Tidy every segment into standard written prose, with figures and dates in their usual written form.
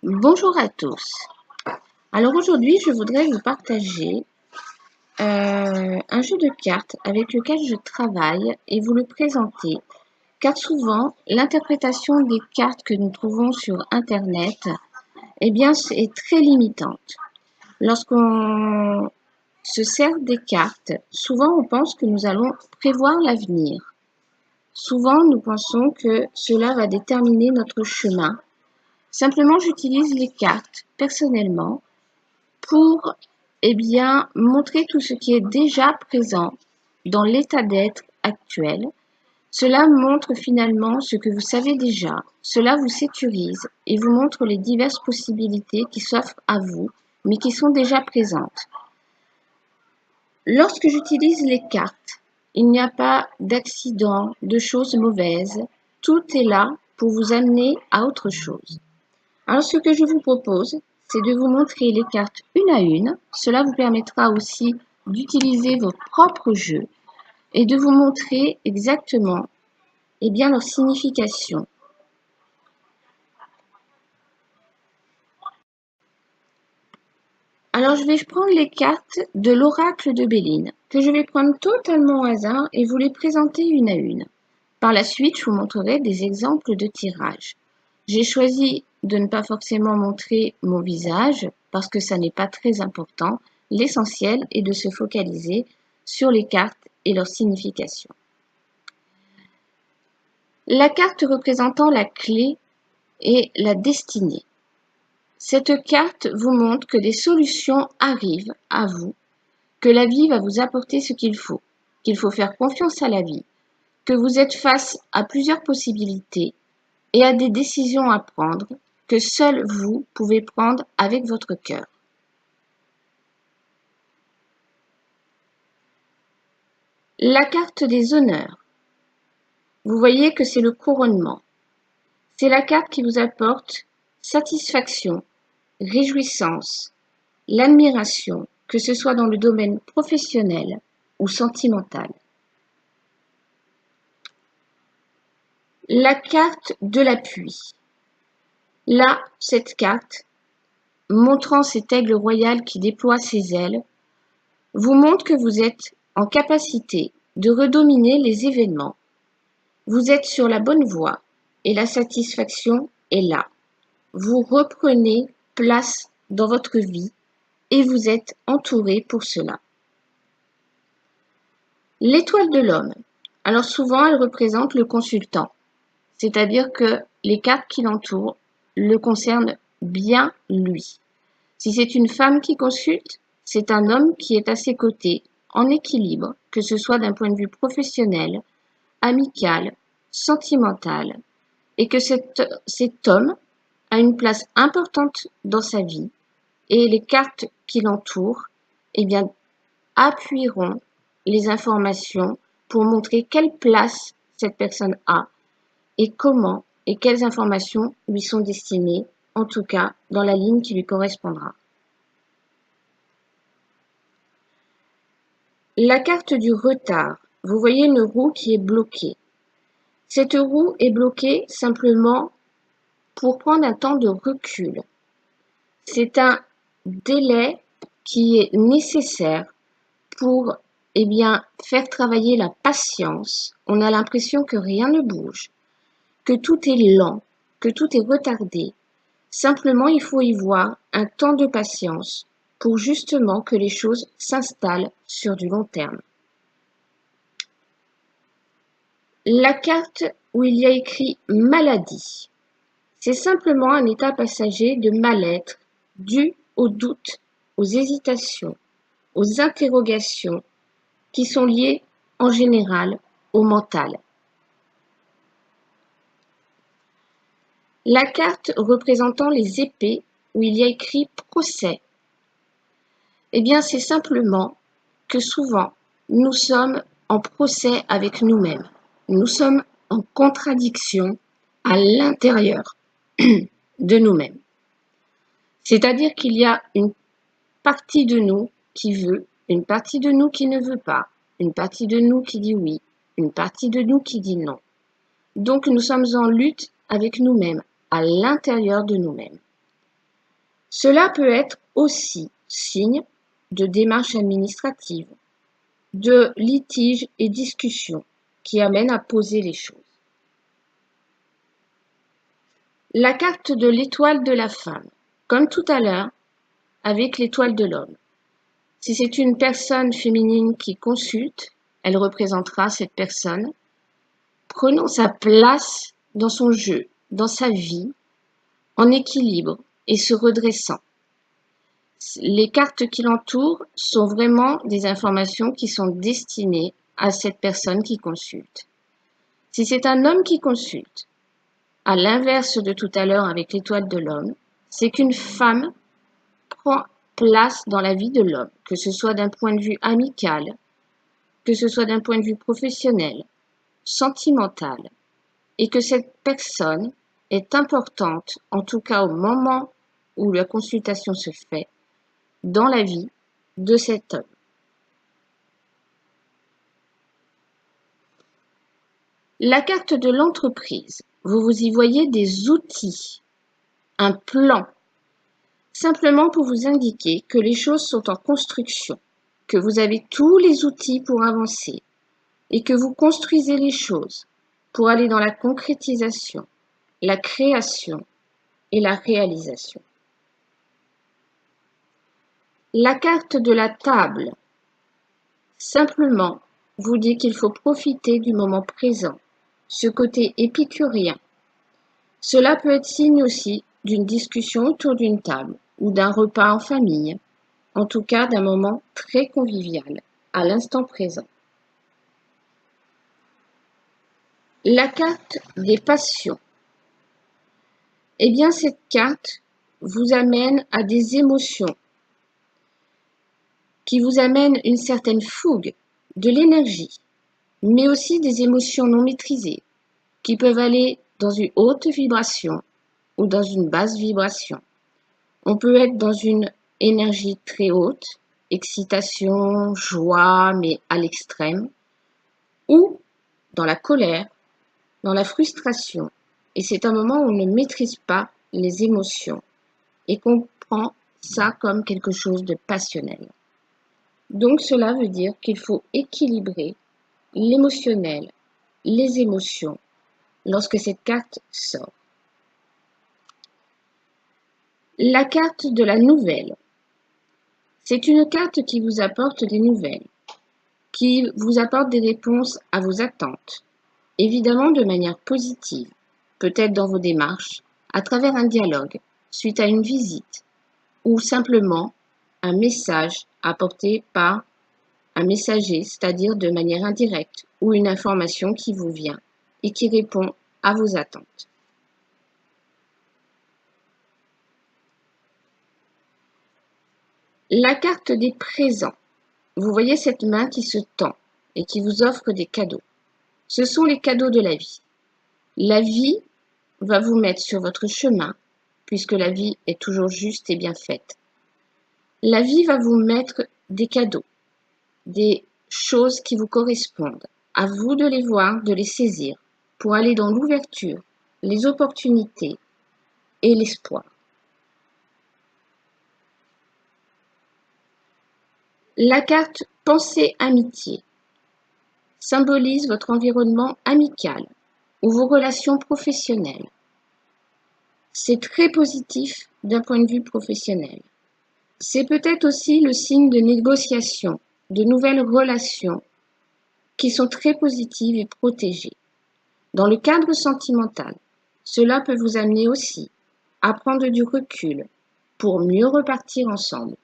Bonjour à tous. Alors aujourd'hui, je voudrais vous partager un jeu de cartes avec lequel je travaille et vous le présenter, car souvent l'interprétation des cartes que nous trouvons sur Internet, est très limitante. Lorsqu'on se sert des cartes, souvent on pense que nous allons prévoir l'avenir. Souvent nous pensons que cela va déterminer notre chemin. Simplement, j'utilise les cartes personnellement pour montrer tout ce qui est déjà présent dans l'état d'être actuel. Cela montre finalement ce que vous savez déjà. Cela vous sécurise et vous montre les diverses possibilités qui s'offrent à vous, mais qui sont déjà présentes. Lorsque j'utilise les cartes, il n'y a pas d'accident, de choses mauvaises. Tout est là pour vous amener à autre chose. Alors, ce que je vous propose, c'est de vous montrer les cartes une à une. Cela vous permettra aussi d'utiliser vos propres jeux et de vous montrer exactement leur signification. Alors, je vais prendre les cartes de l'oracle de Béline, que je vais prendre totalement au hasard et vous les présenter une à une. Par la suite, je vous montrerai des exemples de tirage. J'ai choisi de ne pas forcément montrer mon visage parce que ça n'est pas très important. L'essentiel est de se focaliser sur les cartes et leur signification. La carte représentant la clé est la destinée. Cette carte vous montre que des solutions arrivent à vous, que la vie va vous apporter ce qu'il faut faire confiance à la vie, que vous êtes face à plusieurs possibilités et à des décisions à prendre que seul vous pouvez prendre avec votre cœur. La carte des honneurs. Vous voyez que c'est le couronnement. C'est la carte qui vous apporte satisfaction, réjouissance, l'admiration, que ce soit dans le domaine professionnel ou sentimental. La carte de l'appui. Là, cette carte, montrant cet aigle royal qui déploie ses ailes, vous montre que vous êtes en capacité de redominer les événements. Vous êtes sur la bonne voie et la satisfaction est là. Vous reprenez place dans votre vie et vous êtes entouré pour cela. L'étoile de l'homme. Alors souvent, elle représente le consultant, c'est-à-dire que les cartes qui l'entourent le concernent bien lui. Si c'est une femme qui consulte, c'est un homme qui est à ses côtés, en équilibre, que ce soit d'un point de vue professionnel, amical, sentimental, et que cet homme a une place importante dans sa vie, et les cartes qui l'entourent, appuieront les informations pour montrer quelle place cette personne a, et comment et quelles informations lui sont destinées, en tout cas dans la ligne qui lui correspondra. La carte du retard. Vous voyez une roue qui est bloquée. Cette roue est bloquée simplement pour prendre un temps de recul. C'est un délai qui est nécessaire pour faire travailler la patience. On a l'impression que rien ne bouge, que tout est lent, que tout est retardé. Simplement, il faut y voir un temps de patience pour justement que les choses s'installent sur du long terme. La carte où il y a écrit maladie, c'est simplement un état passager de mal-être dû aux doutes, aux hésitations, aux interrogations qui sont liées en général au mental. La carte représentant les épées où il y a écrit procès, c'est simplement que souvent nous sommes en procès avec nous-mêmes. Nous sommes en contradiction à l'intérieur de nous-mêmes. C'est-à-dire qu'il y a une partie de nous qui veut, une partie de nous qui ne veut pas, une partie de nous qui dit oui, une partie de nous qui dit non. Donc nous sommes en lutte avec nous-mêmes, à l'intérieur de nous-mêmes. Cela peut être aussi signe de démarches administratives, de litiges et discussions qui amènent à poser les choses. La carte de l'étoile de la femme, comme tout à l'heure avec l'étoile de l'homme. Si c'est une personne féminine qui consulte, elle représentera cette personne prenant sa place dans son jeu, dans sa vie, en équilibre et se redressant. Les cartes qui l'entourent sont vraiment des informations qui sont destinées à cette personne qui consulte. Si c'est un homme qui consulte, à l'inverse de tout à l'heure avec l'étoile de l'homme, c'est qu'une femme prend place dans la vie de l'homme, que ce soit d'un point de vue amical, que ce soit d'un point de vue professionnel, sentimental, et que cette personne est importante, en tout cas au moment où la consultation se fait, dans la vie de cet homme. La carte de l'entreprise, vous y voyez des outils, un plan, simplement pour vous indiquer que les choses sont en construction, que vous avez tous les outils pour avancer et que vous construisez les choses pour aller dans la concrétisation, la création et la réalisation. La carte de la table, simplement, vous dit qu'il faut profiter du moment présent, ce côté épicurien. Cela peut être signe aussi d'une discussion autour d'une table ou d'un repas en famille, en tout cas d'un moment très convivial, à l'instant présent. La carte des passions. Eh bien, cette carte vous amène à des émotions qui vous amènent une certaine fougue, de l'énergie, mais aussi des émotions non maîtrisées qui peuvent aller dans une haute vibration ou dans une basse vibration. On peut être dans une énergie très haute, excitation, joie, mais à l'extrême, ou dans la colère, dans la frustration. Et c'est un moment où on ne maîtrise pas les émotions et qu'on prend ça comme quelque chose de passionnel. Donc cela veut dire qu'il faut équilibrer l'émotionnel, les émotions, lorsque cette carte sort. La carte de la nouvelle. C'est une carte qui vous apporte des nouvelles, qui vous apporte des réponses à vos attentes, évidemment de manière positive, peut-être dans vos démarches, à travers un dialogue, suite à une visite, ou simplement un message apporté par un messager, c'est-à-dire de manière indirecte, ou une information qui vous vient et qui répond à vos attentes. La carte des présents. Vous voyez cette main qui se tend et qui vous offre des cadeaux. Ce sont les cadeaux de la vie. La vie va vous mettre sur votre chemin, puisque la vie est toujours juste et bien faite. La vie va vous mettre des cadeaux, des choses qui vous correspondent. À vous de les voir, de les saisir, pour aller dans l'ouverture, les opportunités et l'espoir. La carte Pensée Amitié symbolise votre environnement amical ou vos relations professionnelles. C'est très positif d'un point de vue professionnel. C'est peut-être aussi le signe de négociation, de nouvelles relations qui sont très positives et protégées. Dans le cadre sentimental, cela peut vous amener aussi à prendre du recul pour mieux repartir ensemble.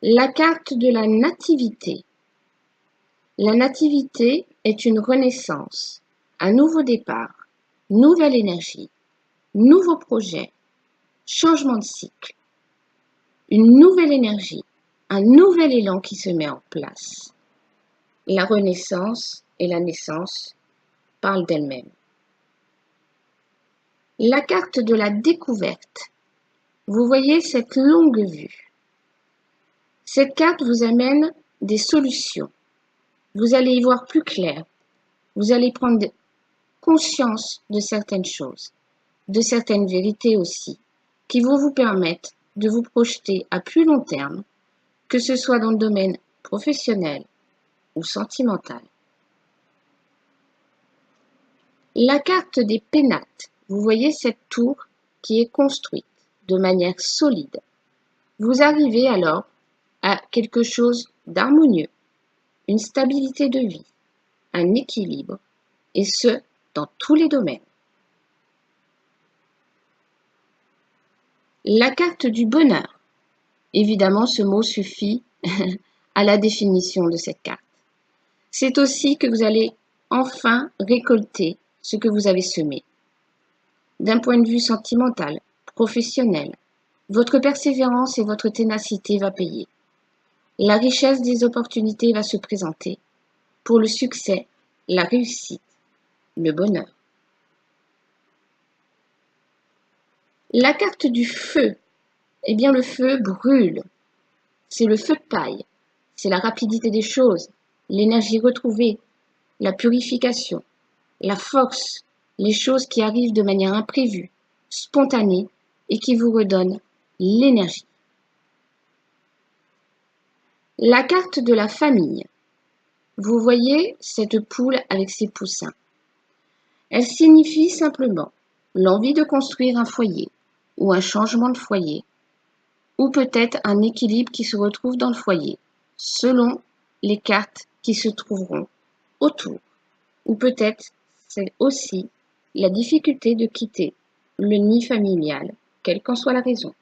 La carte de la nativité. La nativité est une renaissance, un nouveau départ, nouvelle énergie, nouveau projet, changement de cycle, une nouvelle énergie, un nouvel élan qui se met en place. La renaissance et la naissance parlent d'elles-mêmes. La carte de la découverte. Vous voyez cette longue vue. Cette carte vous amène des solutions. Vous allez y voir plus clair. Vous allez prendre conscience de certaines choses. de certaines vérités aussi, qui vont vous permettre de vous projeter à plus long terme, que ce soit dans le domaine professionnel ou sentimental. La carte des pénates, vous voyez cette tour qui est construite de manière solide. Vous arrivez alors à quelque chose d'harmonieux, une stabilité de vie, un équilibre, et ce, dans tous les domaines. La carte du bonheur. Évidemment, ce mot suffit à la définition de cette carte. C'est aussi que vous allez enfin récolter ce que vous avez semé. D'un point de vue sentimental, professionnel, votre persévérance et votre ténacité va payer. La richesse des opportunités va se présenter pour le succès, la réussite, le bonheur. La carte du feu. Eh bien, le feu brûle. C'est le feu de paille. C'est la rapidité des choses, l'énergie retrouvée, la purification, la force, les choses qui arrivent de manière imprévue, spontanée et qui vous redonnent l'énergie. La carte de la famille. Vous voyez cette poule avec ses poussins. Elle signifie simplement l'envie de construire un foyer ou un changement de foyer, ou peut-être un équilibre qui se retrouve dans le foyer, selon les cartes qui se trouveront autour. Ou peut-être c'est aussi la difficulté de quitter le nid familial, quelle qu'en soit la raison.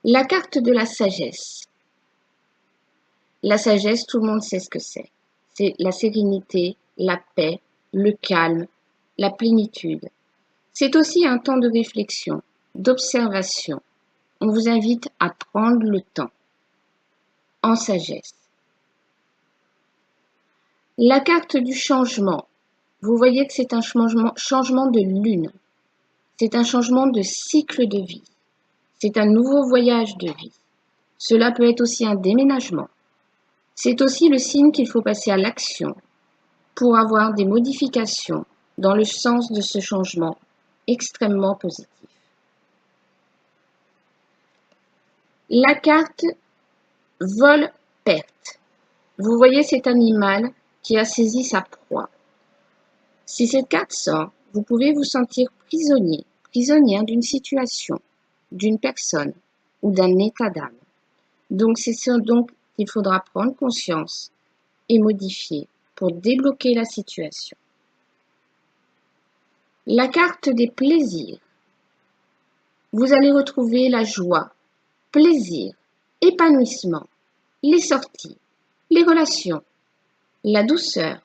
La carte de la sagesse. La sagesse, tout le monde sait ce que c'est. C'est la sérénité, la paix, le calme, la plénitude. C'est aussi un temps de réflexion, d'observation. On vous invite à prendre le temps, en sagesse. La carte du changement. Vous voyez que c'est un changement de lune. C'est un changement de cycle de vie. C'est un nouveau voyage de vie. Cela peut être aussi un déménagement. C'est aussi le signe qu'il faut passer à l'action pour avoir des modifications dans le sens de ce changement extrêmement positif. La carte vol-perte. Vous voyez cet animal qui a saisi sa proie. Si cette carte sort, vous pouvez vous sentir prisonnier, prisonnière d'une situation, d'une personne ou d'un état d'âme. Donc c'est ce dont il faudra prendre conscience et modifier pour débloquer la situation. La carte des plaisirs. Vous allez retrouver la joie, plaisir, épanouissement, les sorties, les relations, la douceur,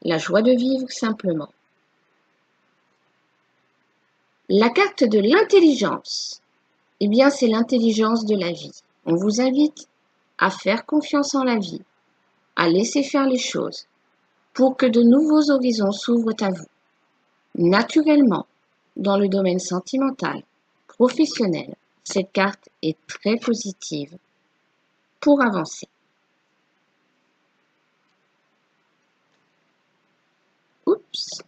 la joie de vivre simplement. La carte de l'intelligence. Eh bien, c'est l'intelligence de la vie. On vous invite à faire confiance en la vie, à laisser faire les choses pour que de nouveaux horizons s'ouvrent à vous. Naturellement, dans le domaine sentimental, professionnel, cette carte est très positive pour avancer. Oups.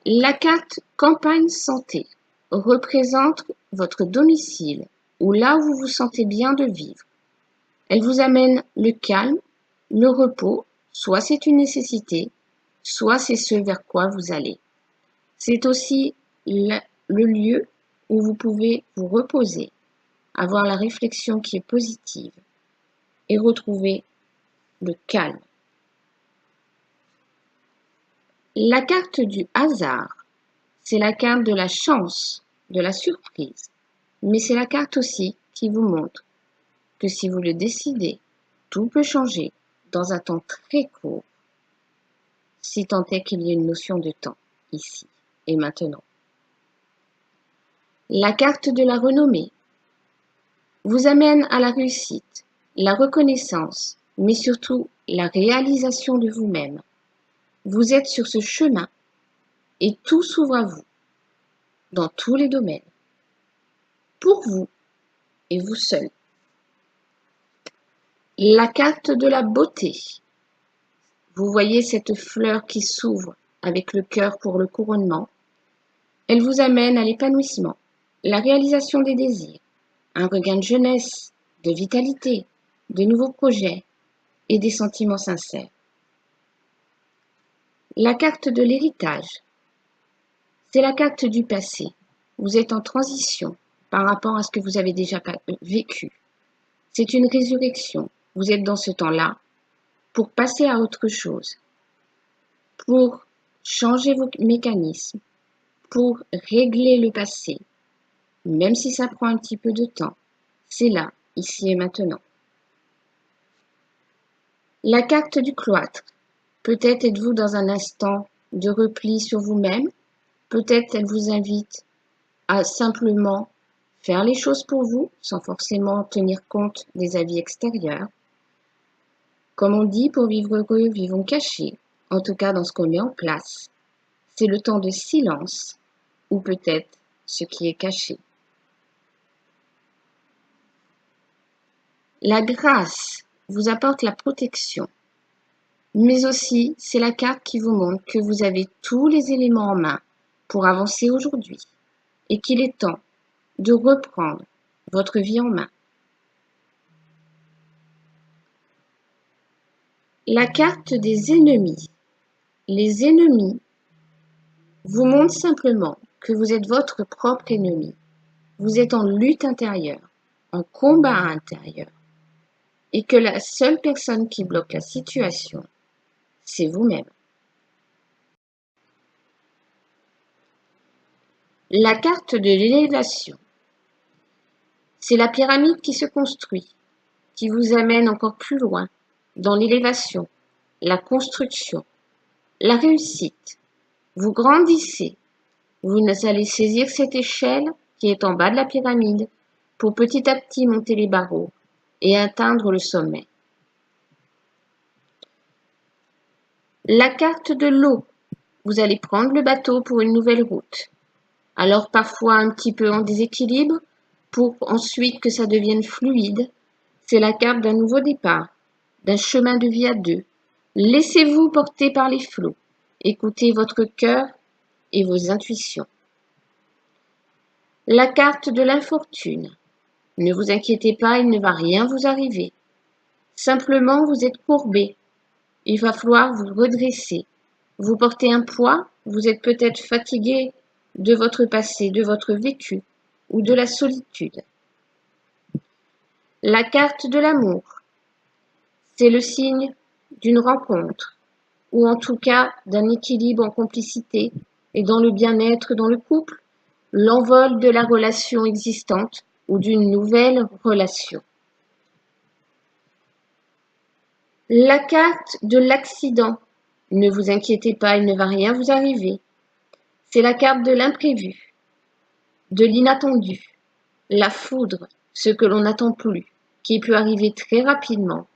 La carte campagne santé représente votre domicile ou là où vous vous sentez bien de vivre. Elle vous amène le calme, le repos, soit c'est une nécessité, soit c'est ce vers quoi vous allez. C'est aussi le lieu où vous pouvez vous reposer, avoir la réflexion qui est positive et retrouver le calme. La carte du hasard, c'est la carte de la chance, de la surprise, mais c'est la carte aussi qui vous montre que si vous le décidez, tout peut changer dans un temps très court, si tant est qu'il y ait une notion de temps, ici et maintenant. La carte de la renommée vous amène à la réussite, la reconnaissance, mais surtout la réalisation de vous-même. Vous êtes sur ce chemin et tout s'ouvre à vous, dans tous les domaines, pour vous et vous seul. La carte de la beauté. Vous voyez cette fleur qui s'ouvre avec le cœur pour le couronnement. Elle vous amène à l'épanouissement, la réalisation des désirs, un regain de jeunesse, de vitalité, de nouveaux projets et des sentiments sincères. La carte de l'héritage, c'est la carte du passé. Vous êtes en transition par rapport à ce que vous avez déjà vécu. C'est une résurrection. Vous êtes dans ce temps-là pour passer à autre chose, pour changer vos mécanismes, pour régler le passé, même si ça prend un petit peu de temps. C'est là, ici et maintenant. La carte du cloître. Peut-être êtes-vous dans un instant de repli sur vous-même. Peut-être elle vous invite à simplement faire les choses pour vous, sans forcément tenir compte des avis extérieurs. Comme on dit, pour vivre heureux, vivons cachés. En tout cas, dans ce qu'on met en place, c'est le temps de silence, ou peut-être ce qui est caché. La grâce vous apporte la protection, mais aussi c'est la carte qui vous montre que vous avez tous les éléments en main pour avancer aujourd'hui et qu'il est temps de reprendre votre vie en main. La carte des ennemis. Les ennemis vous montrent simplement que vous êtes votre propre ennemi. Vous êtes en lutte intérieure, en combat intérieur, et que la seule personne qui bloque la situation, c'est vous-même. La carte de l'élévation. C'est la pyramide qui se construit, qui vous amène encore plus loin dans l'élévation, la construction, la réussite. Vous grandissez. Vous allez saisir cette échelle qui est en bas de la pyramide pour petit à petit monter les barreaux et atteindre le sommet. La carte de l'eau. Vous allez prendre le bateau pour une nouvelle route. Alors parfois un petit peu en déséquilibre pour ensuite que ça devienne fluide. C'est la carte d'un nouveau départ, d'un chemin de vie à deux. Laissez-vous porter par les flots. Écoutez votre cœur et vos intuitions. La carte de l'infortune. Ne vous inquiétez pas, il ne va rien vous arriver. Simplement, vous êtes courbé. Il va falloir vous redresser. Vous portez un poids, vous êtes peut-être fatigué de votre passé, de votre vécu ou de la solitude. La carte de l'amour. C'est le signe d'une rencontre ou en tout cas d'un équilibre en complicité et dans le bien-être dans le couple, l'envol de la relation existante ou d'une nouvelle relation. La carte de l'accident. Ne vous inquiétez pas, il ne va rien vous arriver. C'est la carte de l'imprévu, de l'inattendu, la foudre, ce que l'on n'attend plus, qui peut arriver très rapidement.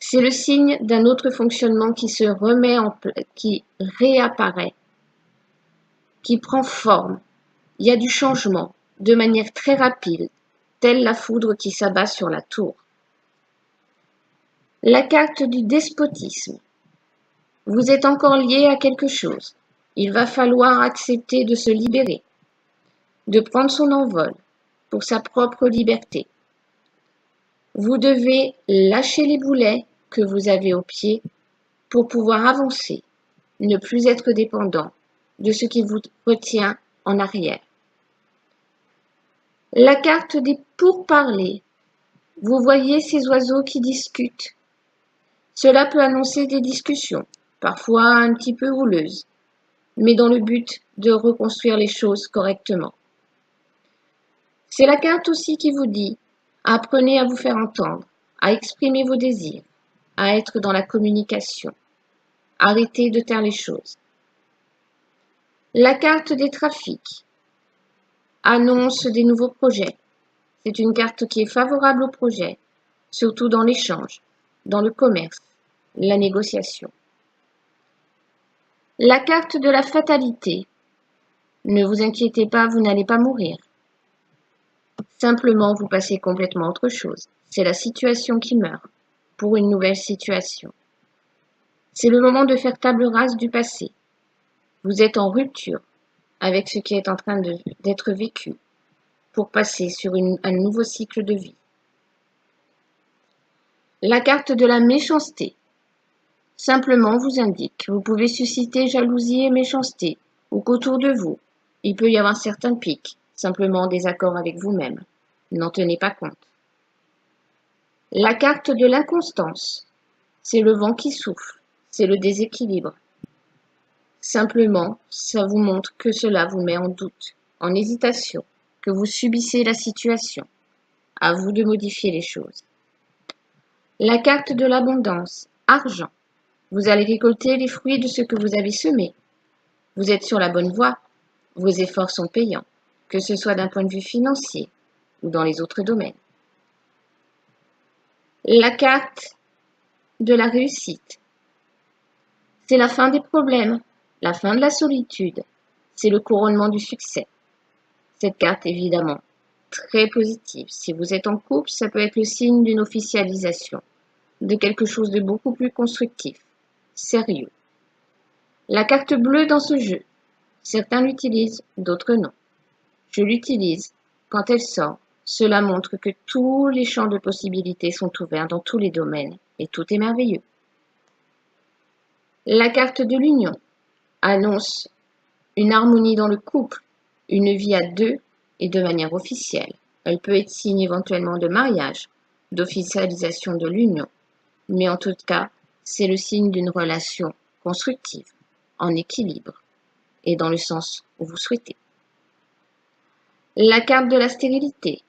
C'est le signe d'un autre fonctionnement qui se remet en place, qui réapparaît, qui prend forme. Il y a du changement de manière très rapide, telle la foudre qui s'abat sur la tour. La carte du despotisme. Vous êtes encore lié à quelque chose. Il va falloir accepter de se libérer, de prendre son envol pour sa propre liberté. Vous devez lâcher les boulets que vous avez aux pieds pour pouvoir avancer, ne plus être dépendant de ce qui vous retient en arrière. La carte des pourparlers. Vous voyez ces oiseaux qui discutent. Cela peut annoncer des discussions, parfois un petit peu houleuses, mais dans le but de reconstruire les choses correctement. C'est la carte aussi qui vous dit « Apprenez à vous faire entendre, à exprimer vos désirs, à être dans la communication. Arrêtez de taire les choses. » La carte des trafics annonce des nouveaux projets. C'est une carte qui est favorable aux projets, surtout dans l'échange, dans le commerce, la négociation. La carte de la fatalité. Ne vous inquiétez pas, vous n'allez pas mourir. Simplement, vous passez complètement à autre chose. C'est la situation qui meurt pour une nouvelle situation. C'est le moment de faire table rase du passé. Vous êtes en rupture. avec ce qui est en train d'être vécu pour passer sur un nouveau cycle de vie. La carte de la méchanceté simplement vous indique que vous pouvez susciter jalousie et méchanceté ou qu'autour de vous, il peut y avoir certains pics, simplement en désaccord avec vous-même. N'en tenez pas compte. La carte de l'inconstance, c'est le vent qui souffle, c'est le déséquilibre. Simplement, ça vous montre que cela vous met en doute, en hésitation, que vous subissez la situation. À vous de modifier les choses. La carte de l'abondance, argent. Vous allez récolter les fruits de ce que vous avez semé. Vous êtes sur la bonne voie. Vos efforts sont payants, que ce soit d'un point de vue financier ou dans les autres domaines. La carte de la réussite. C'est la fin des problèmes, la fin de la solitude. C'est le couronnement du succès. Cette carte, évidemment, très positive. Si vous êtes en couple, ça peut être le signe d'une officialisation, de quelque chose de beaucoup plus constructif, sérieux. La carte bleue dans ce jeu. Certains l'utilisent, d'autres non. Je l'utilise. Quand elle sort, cela montre que tous les champs de possibilités sont ouverts dans tous les domaines et tout est merveilleux. La carte de l'union annonce une harmonie dans le couple, une vie à deux et de manière officielle. Elle peut être signe éventuellement de mariage, d'officialisation de l'union, mais en tout cas, c'est le signe d'une relation constructive, en équilibre et dans le sens où vous souhaitez. La carte de la stérilité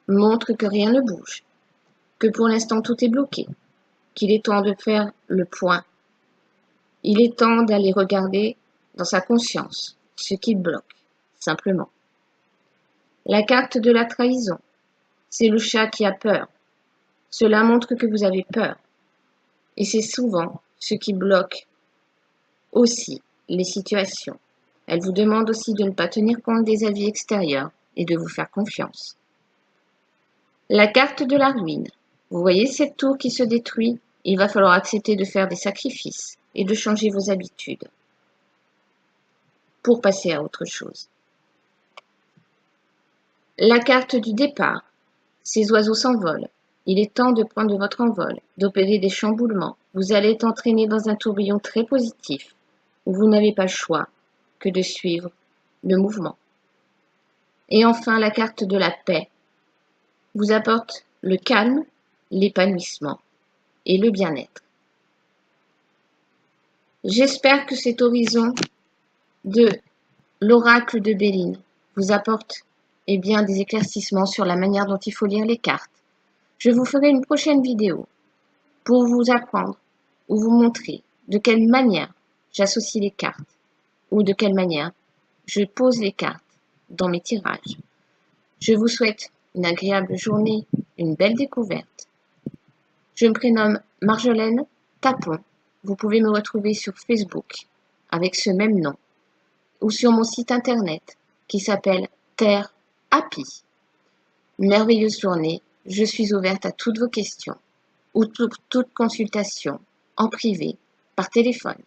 montre que rien ne bouge, que pour l'instant tout est bloqué, qu'il est temps de faire le point. Il est temps d'aller regarder dans sa conscience ce qui bloque, simplement. La carte de la trahison, c'est le chat qui a peur. Cela montre que vous avez peur. Et c'est souvent ce qui bloque aussi les situations. Elle vous demande aussi de ne pas tenir compte des avis extérieurs et de vous faire confiance. La carte de la ruine. Vous voyez cette tour qui se détruit? Il va falloir accepter de faire des sacrifices et de changer vos habitudes pour passer à autre chose. La carte du départ. Ces oiseaux s'envolent. Il est temps de prendre votre envol, d'opérer des chamboulements. Vous allez être entraîné dans un tourbillon très positif où vous n'avez pas le choix que de suivre le mouvement. Et enfin, la carte de la paix vous apporte le calme, l'épanouissement et le bien-être. J'espère que cet horizon de l'oracle de Béline vous apporte des éclaircissements sur la manière dont il faut lire les cartes. Je vous ferai une prochaine vidéo pour vous apprendre ou vous montrer de quelle manière j'associe les cartes ou de quelle manière je pose les cartes dans mes tirages. Je vous souhaite une agréable journée, une belle découverte. Je me prénomme Marjolaine Tapon. Vous pouvez me retrouver sur Facebook avec ce même nom ou sur mon site internet qui s'appelle Terre Happy. Merveilleuse journée, je suis ouverte à toutes vos questions ou toute consultation en privé par téléphone.